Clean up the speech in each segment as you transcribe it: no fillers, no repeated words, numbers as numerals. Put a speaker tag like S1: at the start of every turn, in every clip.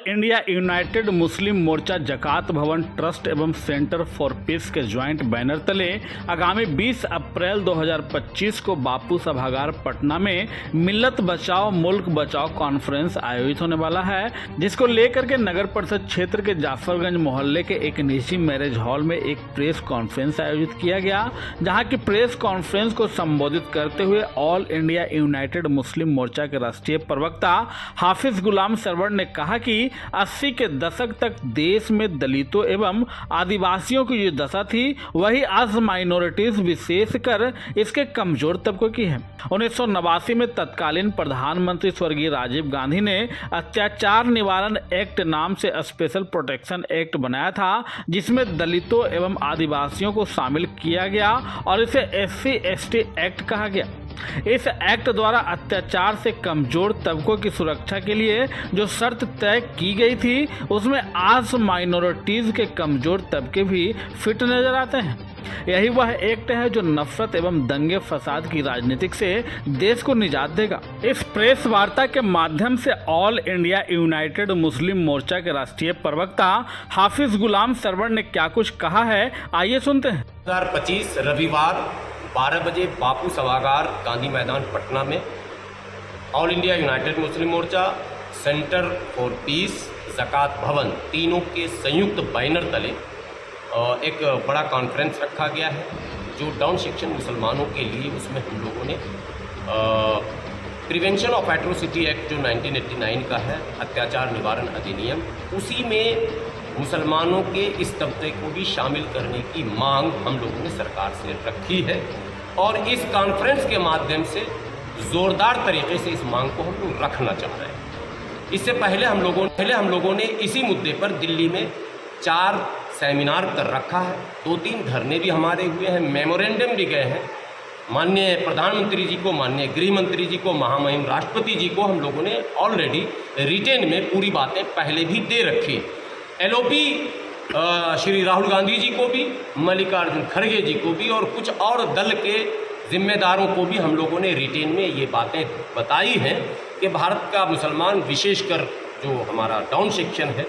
S1: India united Muslim मोर्चा जकात भवन trust एवं सेंटर फॉर पीस के ज्वाइंट बैनर तले आगामी 20 अप्रैल 2025 को बापू सभागार पटना में मिल्लत बचाओ मुल्क बचाओ कॉन्फ्रेंस आयोजित होने वाला है, जिसको लेकर के नगर परिषद क्षेत्र के जाफरगंज मोहल्ले के एक निजी मैरिज हॉल में एक प्रेस कॉन्फ्रेंस आयोजित किया गया, जहां की प्रेस कॉन्फ्रेंस को संबोधित करते हुए ऑल इंडिया यूनाइटेड मुस्लिम मोर्चा के राष्ट्रीय प्रवक्ता हाफिज गुलाम सरवर ने कहा कि 80 के दशक तक देश में दलितों एवं आदिवासियों की जो दशा थी वही आज माइनॉरिटीज विशेषकर इसके कमजोर तबकों की है। 1989 में तत्कालीन प्रधानमंत्री स्वर्गीय राजीव गांधी ने अत्याचार निवारण एक्ट नाम से स्पेशल प्रोटेक्शन एक्ट बनाया था, जिसमें दलितों एवं आदिवासियों को शामिल किया गया और इसे SC/ST एक्ट कहा गया। इस एक्ट द्वारा अत्याचार से कमजोर तबकों की सुरक्षा के लिए जो शर्त तय की गई थी, उसमें आज माइनॉरिटीज के कमजोर तबके भी फिट नजर आते हैं। यही वह एक्ट है जो नफरत एवं दंगे फसाद की राजनीति से देश को निजात देगा। इस प्रेस वार्ता के माध्यम से ऑल इंडिया यूनाइटेड मुस्लिम मोर्चा के राष्ट्रीय प्रवक्ता हाफिज गुलाम सरवर ने क्या कुछ कहा है, आइए सुनते हैं।
S2: 2025 रविवार 12 बजे बापू सभागार गांधी मैदान पटना में all India united Muslim Morcha, centre for peace, Zakat Bhavan तीनों के संयुक्त बैनर तले एक बड़ा कॉन्फ्रेंस रखा गया है, जो डाउन सेक्शन मुसलमानों के लिए उसमें हम लोगों ने प्रिवेंशन ऑफ एट्रोसिटी एक्ट जो 1989 का है, अत्याचार निवारण अधिनियम, उसी में मुसलमानों के इस तबके को भी शामिल करने की मांग हम लोगों ने सरकार से रखी है और इस कॉन्फ्रेंस के माध्यम से ज़ोरदार तरीके से इस मांग को हम लोग रखना चाह रहे हैं। इससे पहले हम लोगों ने इसी मुद्दे पर दिल्ली में 4 सेमिनार कर रखा है, 2-3 धरने भी हमारे हुए हैं, मेमोरेंडम भी गए हैं। माननीय प्रधानमंत्री जी को, माननीय गृह मंत्री जी को, महामहिम राष्ट्रपति जी को हम लोगों ने ऑलरेडी रिटेन में पूरी बातें पहले भी दे रखी है। LOP श्री राहुल गांधी जी को भी, मल्लिकार्जुन खड़गे जी को भी और कुछ और दल के जिम्मेदारों को भी हम लोगों ने रिटेन में ये बातें बताई हैं कि भारत का मुसलमान, विशेषकर जो हमारा डाउन सेक्शन है,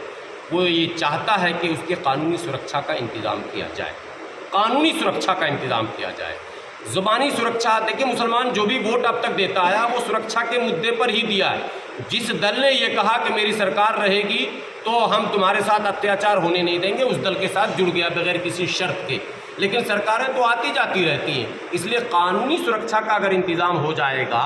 S2: वो ये चाहता है कि उसके कानूनी सुरक्षा का इंतज़ाम किया जाए, कानूनी सुरक्षा का इंतज़ाम किया जाए। ज़ुबानी सुरक्षा, देखिए मुसलमान जो भी वोट अब तक देता है वो सुरक्षा के मुद्दे पर ही दिया है। जिस दल ने ये कहा कि मेरी सरकार रहेगी तो हम तुम्हारे साथ अत्याचार होने नहीं देंगे, उस दल के साथ जुड़ गया बगैर किसी शर्त के। लेकिन सरकारें तो आती जाती रहती हैं, इसलिए कानूनी सुरक्षा का अगर इंतज़ाम हो जाएगा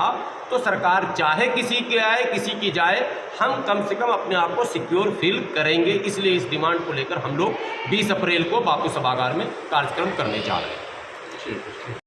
S2: तो सरकार चाहे किसी के आए किसी की जाए, हम कम से कम अपने आप को सिक्योर फील करेंगे। इसलिए इस डिमांड को लेकर हम लोग 20 अप्रैल को बापू सभागार में कार्यक्रम करने जा रहे हैं।